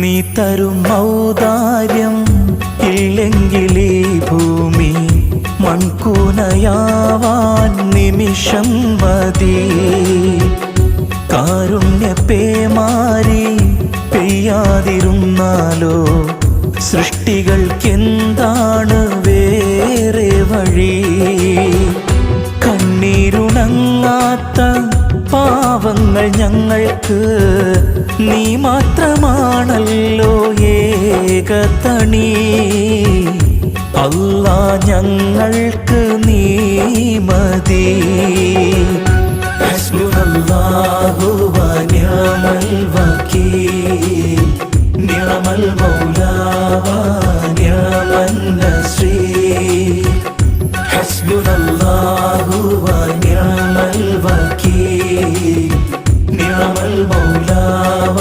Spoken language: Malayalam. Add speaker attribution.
Speaker 1: നീ തരും ഔദാര്യം ഇല്ലെങ്കിലീ ഭൂമി മൺകൂനയാവാൻ നിമിഷം മതി. കാരുണ്യപ്പേമാരി പെയ്യാതിരുന്നാലോ സൃഷ്ടികൾക്കെന്താണ് വേറെ വഴി? കണ്ണീരുണങ്ങാത്ത പാവങ്ങൾ ഞങ്ങൾക്ക് നീ മാത്രമാണല്ലോ ഏകതണി. അല്ലാ ഞങ്ങൾക്ക് നീ മതി. ഹസ്ബുനല്ലാഹു വ നിഅമൽ വകീൽ, നിഅമൽ മൗലാ വ നിഅമൻ നസീർ. ഹസ്ബുനല്ലാഹു വ നിഅമൽ വകീൽ, നിഅമൽ മൗലാ വ